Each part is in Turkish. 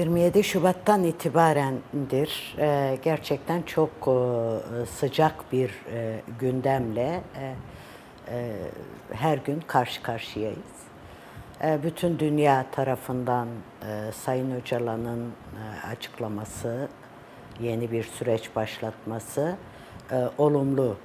27 Şubat'tan itibarendir. Gerçekten çok sıcak bir gündemle her gün karşı karşıyayız. Bütün dünya tarafından Sayın Öcalan'ın açıklaması, yeni bir süreç başlatması olumlu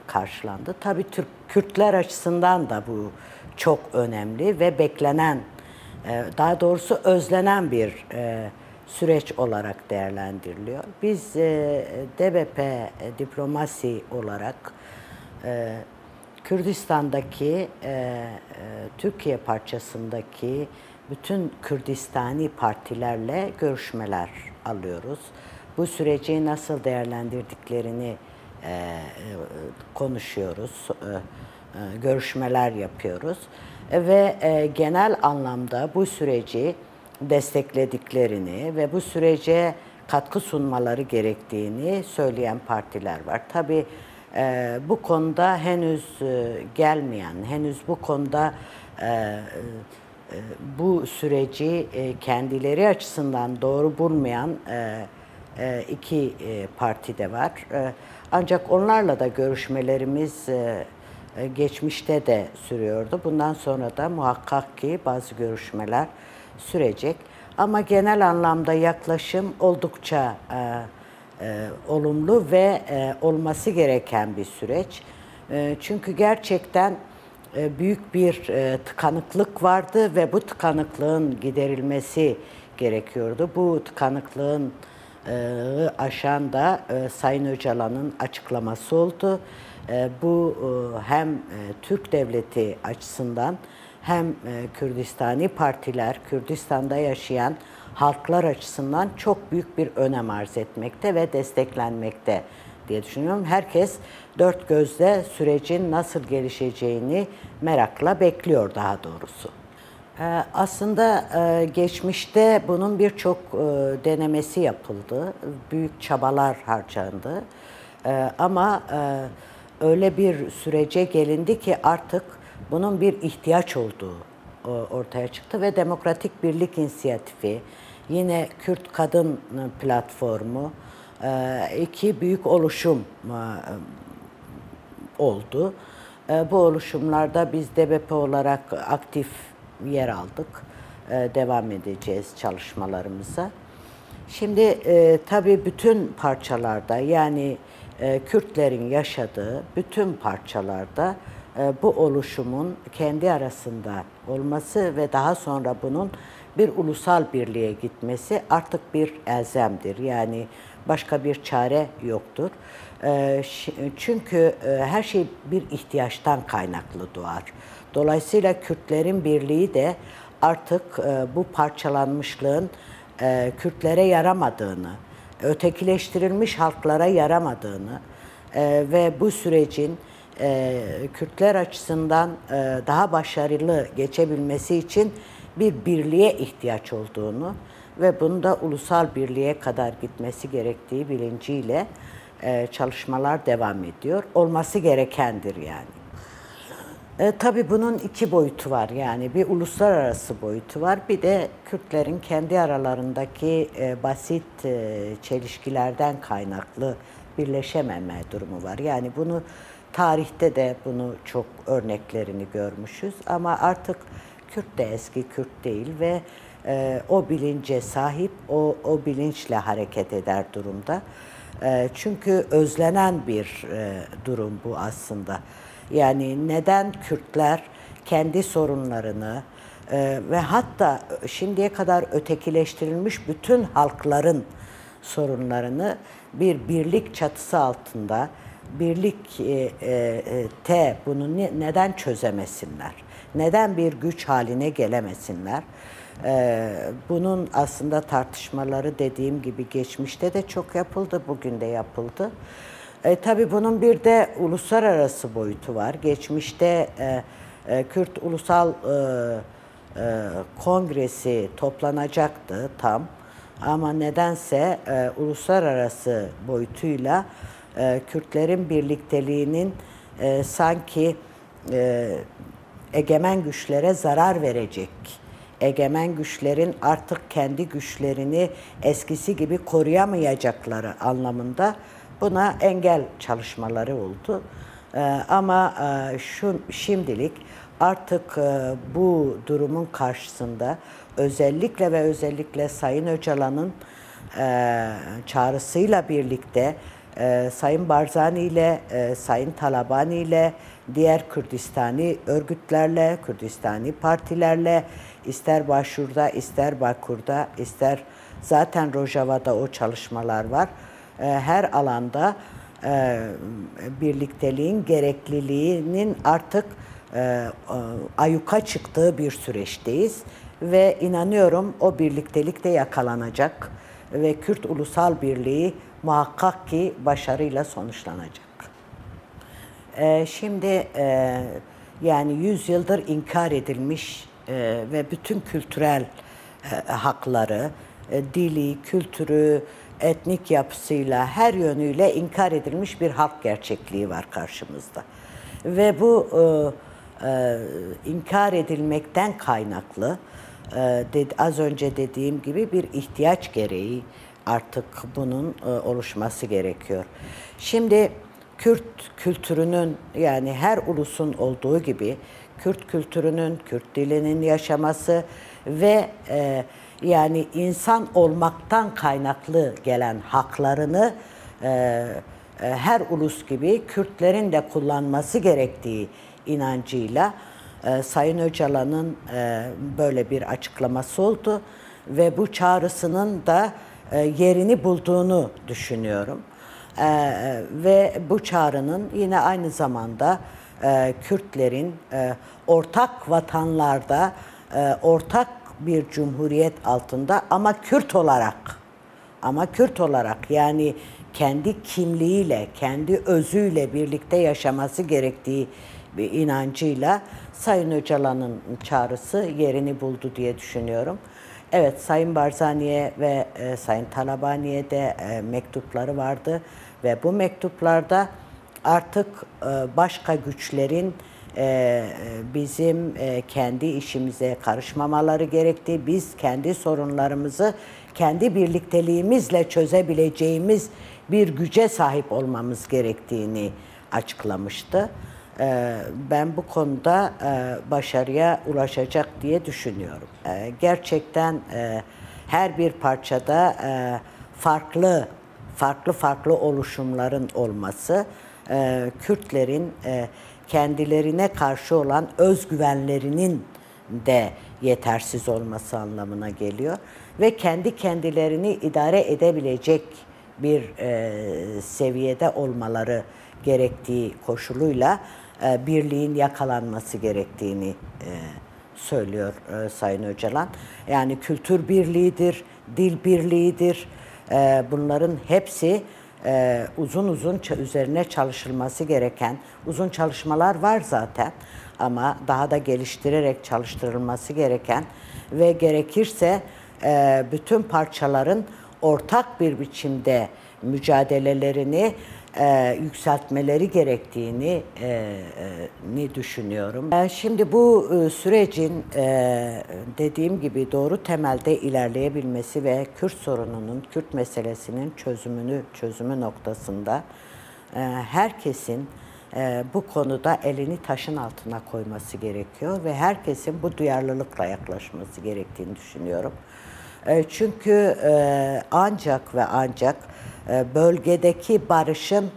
karşılandı. Tabii Kürtler açısından da bu çok önemli ve beklenen, daha doğrusu özlenen bir süreç olarak değerlendiriliyor. Biz DBP diplomasi olarak Kürdistan'daki, Türkiye parçasındaki bütün Kürdistani partilerle görüşmeler alıyoruz. Bu süreci nasıl değerlendirdiklerini konuşuyoruz, görüşmeler yapıyoruz ve genel anlamda bu süreci desteklediklerini ve bu sürece katkı sunmaları gerektiğini söyleyen partiler var. Tabii bu konuda henüz gelmeyen, henüz bu konuda bu süreci kendileri açısından doğru bulmayan iki parti de var. Ancak onlarla da görüşmelerimiz geçmişte de sürüyordu. Bundan sonra da muhakkak ki bazı görüşmeler sürecek. Ama genel anlamda yaklaşım oldukça olumlu ve olması gereken bir süreç. Çünkü gerçekten büyük bir tıkanıklık vardı ve bu tıkanıklığın giderilmesi gerekiyordu. Bu tıkanıklığın aşan da Sayın Öcalan'ın açıklaması oldu. Bu hem Türk devleti açısından hem Kürdistani partiler, Kürdistan'da yaşayan halklar açısından çok büyük bir önem arz etmekte ve desteklenmekte diye düşünüyorum. Herkes dört gözle sürecin nasıl gelişeceğini merakla bekliyor daha doğrusu. Aslında geçmişte bunun birçok denemesi yapıldı. Büyük çabalar harcandı. Ama öyle bir sürece gelindi ki artık bunun bir ihtiyaç olduğu ortaya çıktı ve Demokratik Birlik İnisiyatifi, yine Kürt Kadın Platformu, iki büyük oluşum oldu. Bu oluşumlarda biz DBP olarak aktif yer aldık. Devam edeceğiz çalışmalarımıza. Şimdi tabii bütün parçalarda, yani Kürtlerin yaşadığı bütün parçalarda bu oluşumun kendi arasında olması ve daha sonra bunun bir ulusal birliğe gitmesi artık bir elzemdir. Yani başka bir çare yoktur. Çünkü her şey bir ihtiyaçtan kaynaklı doğar. Dolayısıyla Kürtlerin birliği de artık bu parçalanmışlığın Kürtlere yaramadığını, ötekileştirilmiş halklara yaramadığını ve bu sürecin Kürtler açısından daha başarılı geçebilmesi için bir birliğe ihtiyaç olduğunu ve bunu da ulusal birliğe kadar gitmesi gerektiği bilinciyle çalışmalar devam ediyor. Olması gerekendir yani. Tabii bunun iki boyutu var, yani bir uluslararası boyutu var, bir de Kürtlerin kendi aralarındaki basit çelişkilerden kaynaklı birleşememe durumu var. Yani bunu tarihte de bunu çok örneklerini görmüşüz ama artık Kürt de eski Kürt değil ve o bilince sahip, o bilinçle hareket eder durumda. Çünkü özlenen bir durum bu aslında. Yani neden Kürtler kendi sorunlarını ve hatta şimdiye kadar ötekileştirilmiş bütün halkların sorunlarını bir birlik çatısı altında, birlikte bunu neden çözemesinler? Neden bir güç haline gelemesinler? Bunun aslında tartışmaları dediğim gibi geçmişte de çok yapıldı, bugün de yapıldı. Tabii bunun bir de uluslararası boyutu var. Geçmişte Kürt Ulusal Kongresi toplanacaktı tam. Ama nedense uluslararası boyutuyla Kürtlerin birlikteliğinin sanki egemen güçlere zarar verecek egemen güçlerin artık kendi güçlerini eskisi gibi koruyamayacakları anlamında buna engel çalışmaları oldu. Ama şimdilik artık bu durumun karşısında özellikle Sayın Öcalan'ın çağrısıyla birlikte Sayın Barzani ile Sayın Talabani ile diğer Kürdistani örgütlerle, Kürdistani partilerle ister Başşur'da, ister Bakur'da, ister zaten Rojava'da o çalışmalar var. Her alanda birlikteliğin gerekliliğinin artık ayyuka çıktığı bir süreçteyiz ve inanıyorum o birliktelik de yakalanacak ve Kürt Ulusal Birliği muhakkak ki başarıyla sonuçlanacak. Şimdi yani 100 yıldır inkar edilmiş ve bütün kültürel hakları, dili, kültürü, etnik yapısıyla her yönüyle inkar edilmiş bir halk gerçekliği var karşımızda. Ve bu inkar edilmekten kaynaklı az önce dediğim gibi bir ihtiyaç gereği artık bunun oluşması gerekiyor. Şimdi Kürt kültürünün yani her ulusun olduğu gibi Kürt kültürünün, Kürt dilinin yaşaması ve yani insan olmaktan kaynaklı gelen haklarını her ulus gibi Kürtlerin de kullanması gerektiği inancıyla Sayın Öcalan'ın böyle bir açıklaması oldu ve bu çağrısının da yerini bulduğunu düşünüyorum. Ve bu çağrının yine aynı zamanda Kürtlerin ortak vatanlarda, ortak bir cumhuriyet altında ama Kürt olarak yani kendi kimliğiyle, kendi özüyle birlikte yaşaması gerektiği bir inancıyla Sayın Öcalan'ın çağrısı yerini buldu diye düşünüyorum. Evet, Sayın Barzani'ye ve Sayın Talabani'ye de mektupları vardı ve bu mektuplarda artık başka güçlerin bizim kendi işimize karışmamaları gerektiği, biz kendi sorunlarımızı kendi birlikteliğimizle çözebileceğimiz bir güce sahip olmamız gerektiğini açıklamıştı. Ben bu konuda başarıya ulaşacak diye düşünüyorum. Gerçekten her bir parçada farklı oluşumların olması Kürtlerin kendilerine karşı olan özgüvenlerinin de yetersiz olması anlamına geliyor ve kendi kendilerini idare edebilecek bir seviyede olmaları gerektiği koşuluyla birliğin yakalanması gerektiğini söylüyor Sayın Öcalan. Yani kültür birliğidir, dil birliğidir. Bunların hepsi uzun üzerine çalışılması gereken, uzun çalışmalar var zaten ama daha da geliştirerek çalıştırılması gereken ve gerekirse bütün parçaların ortak bir biçimde mücadelelerini yükseltmeleri gerektiğini düşünüyorum. Şimdi bu sürecin dediğim gibi doğru temelde ilerleyebilmesi ve Kürt sorununun, Kürt meselesinin çözümü noktasında herkesin bu konuda elini taşın altına koyması gerekiyor ve herkesin bu duyarlılıkla yaklaşması gerektiğini düşünüyorum. Çünkü ancak bölgedeki barışın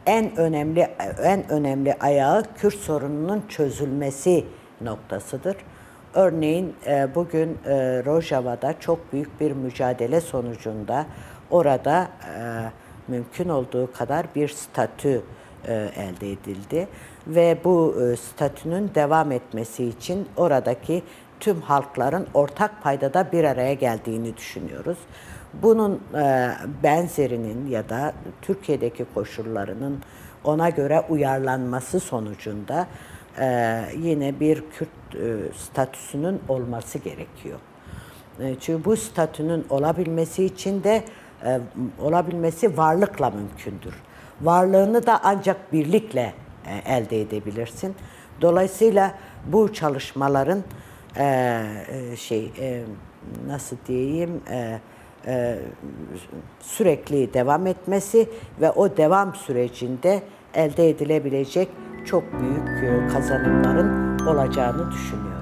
en önemli ayağı Kürt sorununun çözülmesi noktasıdır. Örneğin bugün Rojava'da çok büyük bir mücadele sonucunda orada mümkün olduğu kadar bir statü elde edildi ve bu statünün devam etmesi için oradaki tüm halkların ortak paydada bir araya geldiğini düşünüyoruz. Bunun benzerinin ya da Türkiye'deki koşullarının ona göre uyarlanması sonucunda yine bir Kürt statüsünün olması gerekiyor. Çünkü bu statünün olabilmesi için de olabilmesi varlıkla mümkündür. Varlığını da ancak birlikle elde edebilirsin. Dolayısıyla bu çalışmaların nasıl diyeyim, sürekli devam etmesi ve o devam sürecinde elde edilebilecek çok büyük kazanımların olacağını düşünüyorum.